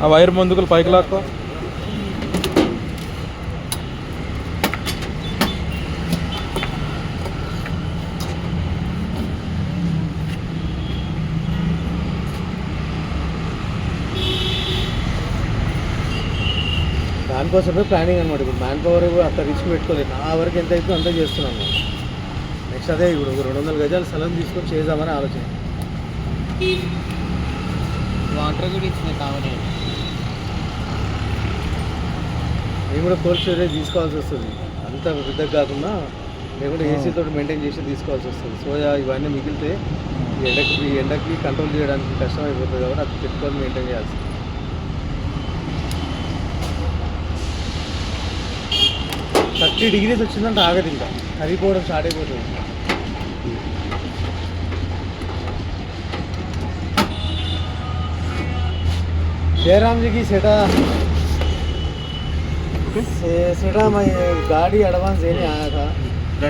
ఆ వైర్ ముందుకు పైకి లాక్కో. దానికోసమే ప్లానింగ్ అనమాట. ఇప్పుడు మ్యాన్ పవర్ అంత రిస్క్ పెట్టుకోలేదు. నా వరకు ఎంత అవుతుందో అంతా చేస్తున్నాను. నెక్స్ట్ అదే ఇప్పుడు ఒక 200 గజాలు స్థలం తీసుకొని చేద్దామని ఆలోచన. వాటర్ కూడా ఇచ్చినాయి కావాలి. నేను కూడా కోల్డ్ స్టోరేజ్ తీసుకోవాల్సి వస్తుంది. అంత పెద్దగా కాకుండా లేకుంటే ఏసీతో మెయింటైన్ చేసి తీసుకోవాల్సి వస్తుంది. సో ఇవన్నీ మిగిలితే ఎండకి కంట్రోల్ చేయడానికి కష్టం అయిపోతుంది కాబట్టి అది పెట్టుకొని మెయింటైన్ చేయాల్సి. 30 degrees వచ్చిందంటే ఆగదు, ఇంకా కరిగిపోవడం స్టార్ట్ అయిపోతుంది. जयराम जी की सेटा मैं गाड़ी एडवांस देने आया था, तो